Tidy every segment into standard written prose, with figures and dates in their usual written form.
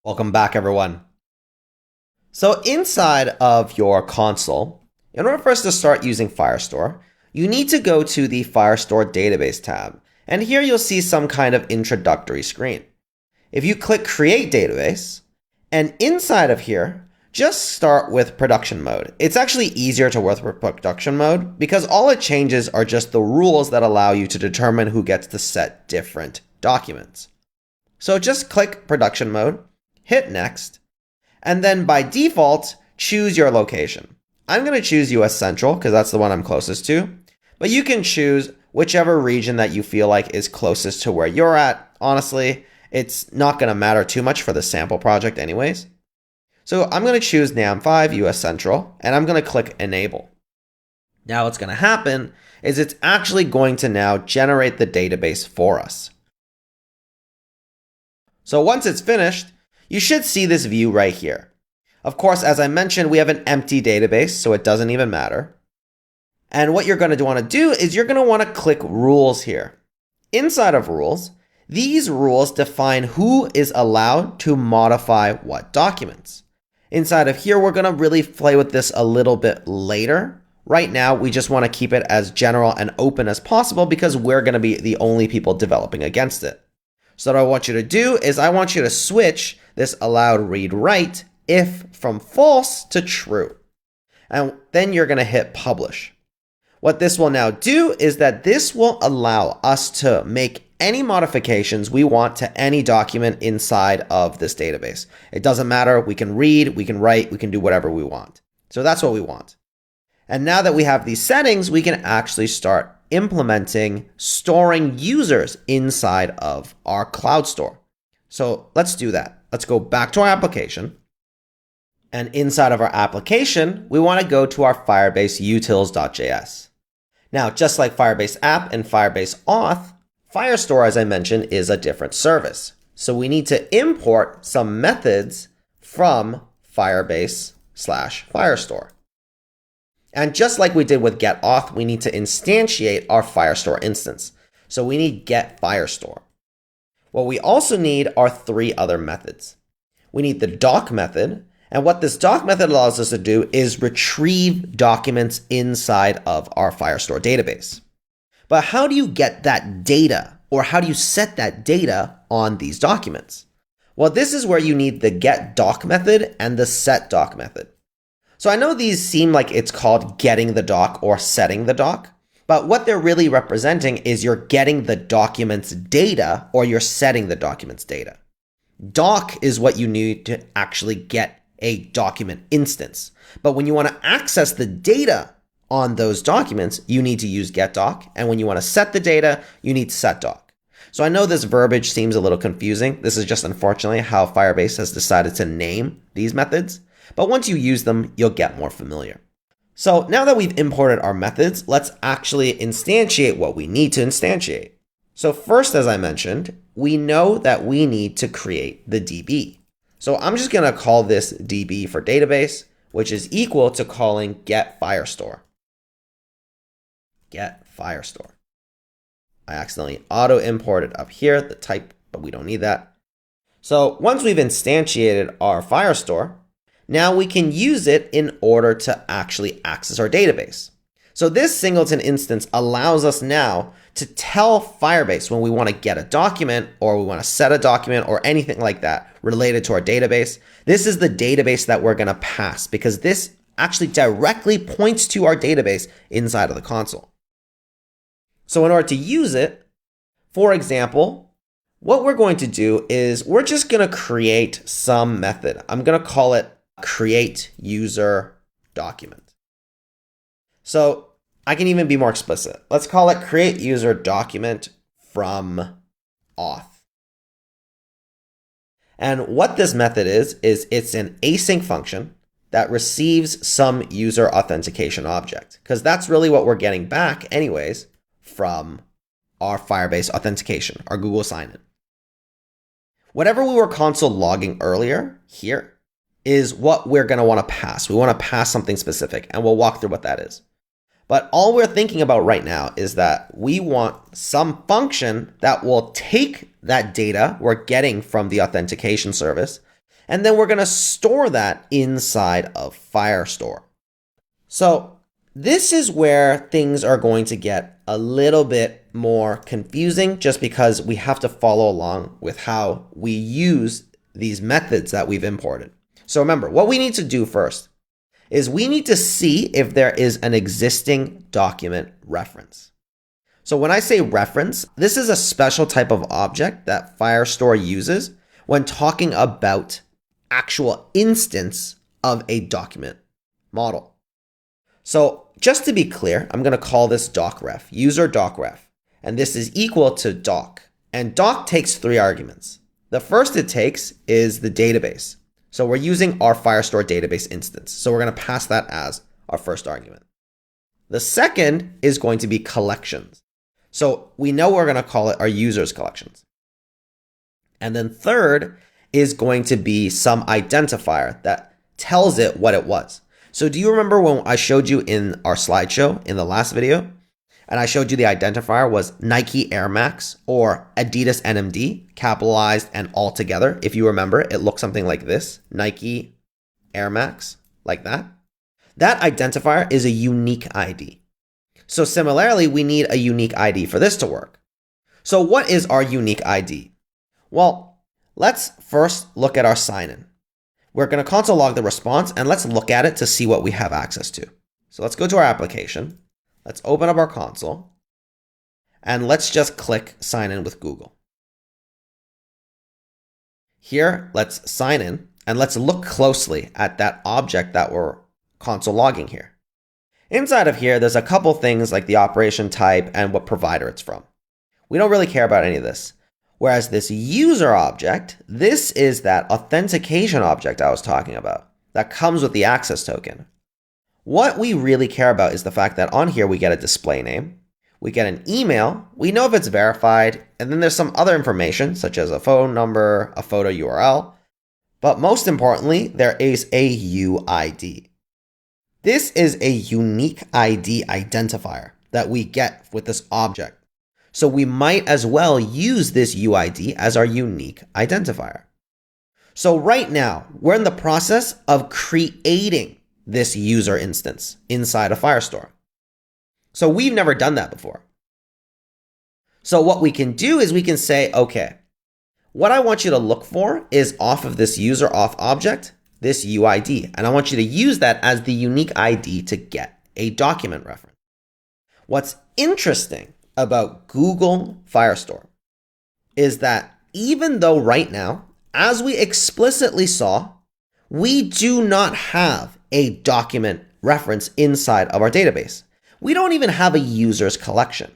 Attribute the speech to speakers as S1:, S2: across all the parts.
S1: Welcome back, everyone. So inside of your console, in order for us to start using Firestore, you need to go to the Firestore Database tab. And here you'll see some kind of introductory screen. If you click Create Database, and inside of here, just start with production mode. It's actually easier to work with production mode because all it changes are just the rules that allow you to determine who gets to set different documents. So just click production mode, hit next, and then by default, choose your location. I'm going to choose US Central because that's the one I'm closest to, but you can choose whichever region that you feel like is closest to where you're at. Honestly, it's not going to matter too much for the sample project anyways. So I'm going to choose NAM5 US Central, and I'm going to click Enable. Now what's going to happen is it's actually going to now generate the database for us. So once it's finished, you should see this view right here. Of course, as I mentioned, we have an empty database, so it doesn't even matter. And what you're going to want to do is you're going to want to click Rules here. Inside of Rules, these rules define who is allowed to modify what documents. Inside of here, we're going to really play with this a little bit later. Right now, we just want to keep it as general and open as possible because we're going to be the only people developing against it. So what I want you to do is I want you to switch this allowed read write if from false to true. And then you're going to hit publish. What this will now do is that this will allow us to make any modifications we want to any document inside of this database. It doesn't matter. We can read, we can write, we can do whatever we want. So that's what we want. And now that we have these settings, we can actually start implementing storing users inside of our cloud store. So let's do that. Let's go back to our application. And inside of our application, we want to go to our Firebase utils.js. Now, just like Firebase app and Firebase auth, Firestore, as I mentioned, is a different service. So we need to import some methods from Firebase/Firestore. And just like we did with getAuth, we need to instantiate our Firestore instance. So we need getFirestore. What we also need are three other methods. We need the doc method. And what this doc method allows us to do is retrieve documents inside of our Firestore database. But how do you get that data, or how do you set that data on these documents? Well, this is where you need the getDoc method and the setDoc method. So I know these seem like it's called getting the doc or setting the doc, but what they're really representing is you're getting the document's data or you're setting the document's data. Doc is what you need to actually get a document instance. But when you want to access the data on those documents, you need to use getDoc. And when you want to set the data, you need setDoc. So I know this verbiage seems a little confusing. This is just unfortunately how Firebase has decided to name these methods. But once you use them, you'll get more familiar. So now that we've imported our methods, let's actually instantiate what we need to instantiate. So first, as I mentioned, we know that we need to create the DB. So I'm just going to call this DB for database, which is equal to calling getFirestore. getFirestore. I accidentally auto-imported up here, the type, but we don't need that. So once we've instantiated our Firestore, now we can use it in order to actually access our database. So this singleton instance allows us now to tell Firebase when we want to get a document or we want to set a document or anything like that related to our database. This is the database that we're going to pass because this actually directly points to our database inside of the console. So in order to use it, for example, what we're going to do is we're just going to create some method. I'm going to call it create user document. So I can even be more explicit. Let's call it create user document from auth. And what this method is it's an async function that receives some user authentication object, because that's really what we're getting back anyways from our Firebase authentication, our Google sign-in. Whatever we were console logging earlier here is what we're going to want to pass. We want to pass something specific, and we'll walk through what that is. But all we're thinking about right now is that we want some function that will take that data we're getting from the authentication service And then we're going to store that inside of Firestore. So this is where things are going to get a little bit more confusing just because we have to follow along with how we use these methods that we've imported. So remember, what we need to do first is we need to see if there is an existing document reference. So when I say reference, this is a special type of object that Firestore uses when talking about actual instance of a document model. So just to be clear, I'm going to call this docref, user docref, and this is equal to doc. And doc takes 3 arguments. The first it takes is the database. So we're using our Firestore database instance. So we're going to pass that as our first argument. The second is going to be collections. So we know we're going to call it our users collections. And then third is going to be some identifier that tells it what it was. So do you remember when I showed you in our slideshow in the last video, and I showed you the identifier was Nike Air Max or Adidas NMD, capitalized and all together? If you remember, it looks something like this, Nike Air Max, like that. That identifier is a unique ID. So similarly, we need a unique ID for this to work. So what is our unique ID? Well, let's first look at our sign-in. We're going to console log the response and let's look at it to see what we have access to. So let's go to our application. Let's open up our console and let's just click sign in with Google. Here, let's sign in and let's look closely at that object that we're console logging here. Inside of here, there's a couple things like the operation type and what provider it's from. We don't really care about any of this. Whereas this user object, this is that authentication object I was talking about that comes with the access token. What we really care about is the fact that on here we get a display name, we get an email, we know if it's verified, and then there's some other information such as a phone number, a photo URL, but most importantly, there is a UID. This is a unique ID identifier that we get with this object. So we might as well use this UID as our unique identifier. So right now, we're in the process of creating this user instance inside of Firestore. So we've never done that before. So what we can do is we can say, okay, what I want you to look for is off of this user auth object, this UID, and I want you to use that as the unique ID to get a document reference. What's interesting about Google Firestore is that even though right now, as we explicitly saw, we do not have a document reference inside of our database. We don't even have a users collection,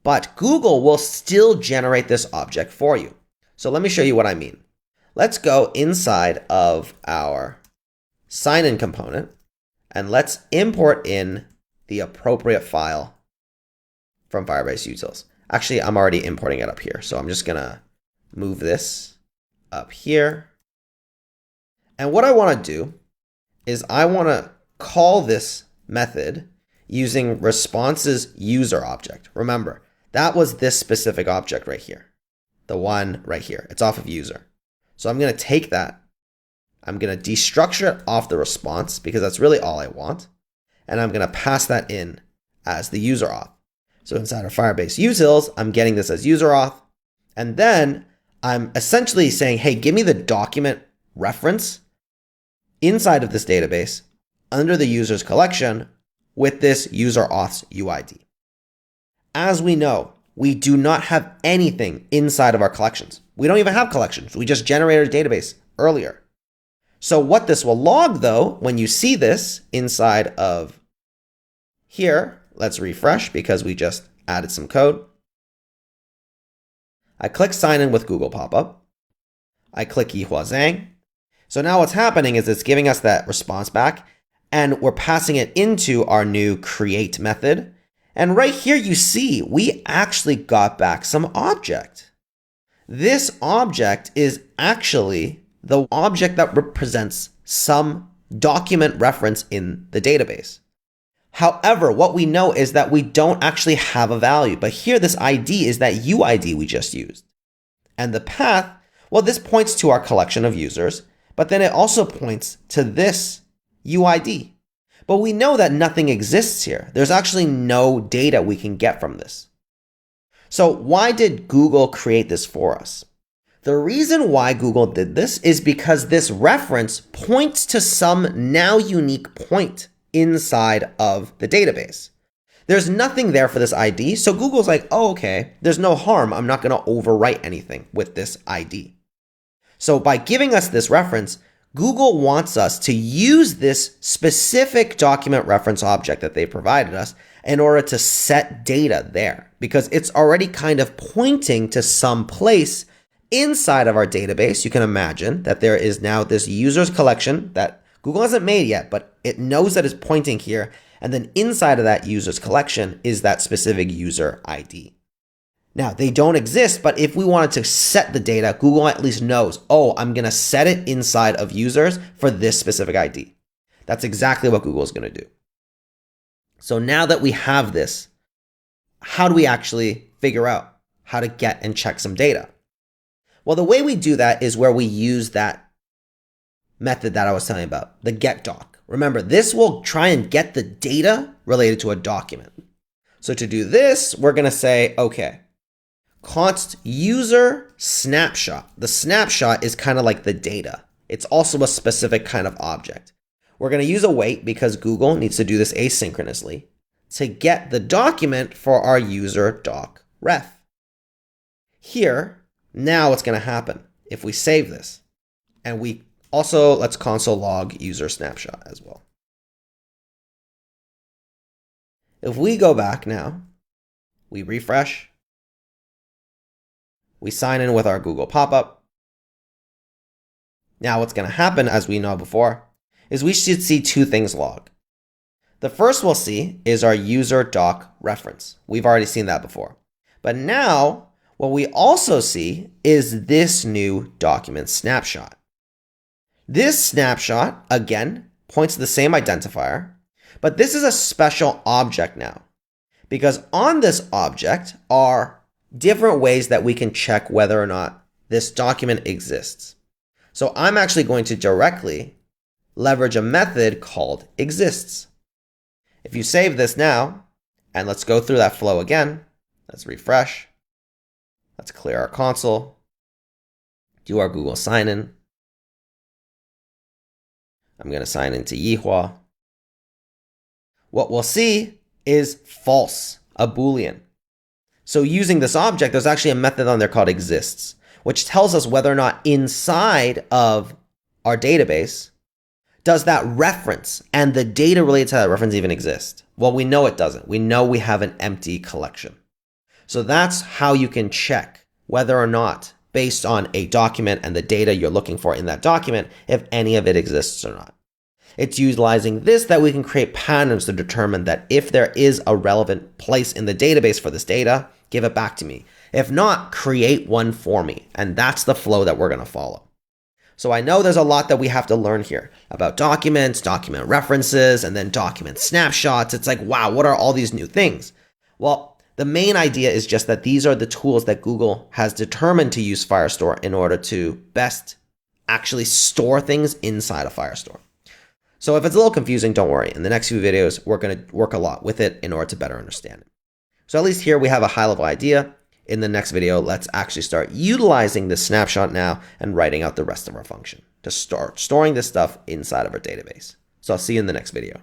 S1: but Google will still generate this object for you. So let me show you what I mean. Let's go inside of our sign-in component and let's import in the appropriate file from Firebase utils. Actually, I'm already importing it up here. So I'm just gonna move this up here. And what I wanna do is I wanna call this method using responses user object. Remember, that was this specific object right here. The one right here, it's off of user. So I'm gonna take that, I'm gonna destructure it off the response because that's really all I want. And I'm gonna pass that in as the user auth. So inside of Firebase utils, I'm getting this as user auth. And then I'm essentially saying, hey, give me the document reference inside of this database under the users collection with this user auth's UID. As we know, we do not have anything inside of our collections. We don't even have collections. We just generated a database earlier. So what this will log though, when you see this inside of here, let's refresh because we just added some code. I click sign in with Google pop-up. I click Yihua Zhang. So now what's happening is it's giving us that response back and we're passing it into our new create method. And right here you see we actually got back some object. This object is actually the object that represents some document reference in the database. However, what we know is that we don't actually have a value, but here this ID is that UID we just used. And the path, well, this points to our collection of users, but then it also points to this UID. But we know that nothing exists here. There's actually no data we can get from this. So why did Google create this for us? The reason why Google did this is because this reference points to some now unique point inside of the database. There's nothing there for this ID, so Google's like, oh, okay, there's no harm. I'm not going to overwrite anything with this ID. So by giving us this reference, Google wants us to use this specific document reference object that they provided us in order to set data there, because it's already kind of pointing to some place inside of our database. You can imagine that there is now this users collection that Google hasn't made yet, but it knows that it's pointing here. And then inside of that users collection is that specific user ID. Now, they don't exist, but if we wanted to set the data, Google at least knows, oh, I'm going to set it inside of users for this specific ID. That's exactly what Google is going to do. So now that we have this, how do we actually figure out how to get and check some data? Well, the way we do that is where we use that method that I was telling you about, the getDoc. Remember, this will try and get the data related to a document. So to do this, we're going to say, okay, const user snapshot. The snapshot is kind of like the data. It's also a specific kind of object. We're going to use await because Google needs to do this asynchronously to get the document for our user doc ref. Here, now what's going to happen if we save this and we also, let's console log user snapshot as well. If we go back now, we refresh, we sign in with our Google pop-up. Now what's going to happen, as we know before, is we should see two things log. The first we'll see is our user doc reference. We've already seen that before. But now what we also see is this new document snapshot. This snapshot, again, points to the same identifier, but this is a special object now, because on this object are different ways that we can check whether or not this document exists. So I'm actually going to directly leverage a method called exists. If you save this now, and let's go through that flow again, let's refresh, let's clear our console, do our Google sign-in. I'm going to sign into Yihua. What we'll see is false, a Boolean. So using this object, there's actually a method on there called exists, which tells us whether or not inside of our database, does that reference and the data related to that reference even exist? Well, we know it doesn't. We know we have an empty collection. So that's how you can check whether or not, based on a document and the data you're looking for in that document, if any of it exists or not. It's utilizing this that we can create patterns to determine that if there is a relevant place in the database for this data, give it back to me. If not, create one for me. And that's the flow that we're going to follow. So I know there's a lot that we have to learn here about documents, document references, and then document snapshots. It's like, wow, what are all these new things? Well, the main idea is just that these are the tools that Google has determined to use Firestore in order to best actually store things inside of Firestore. So if it's a little confusing, don't worry. In the next few videos, we're going to work a lot with it in order to better understand it. So at least here we have a high-level idea. In the next video, let's actually start utilizing this snapshot now and writing out the rest of our function to start storing this stuff inside of our database. So I'll see you in the next video.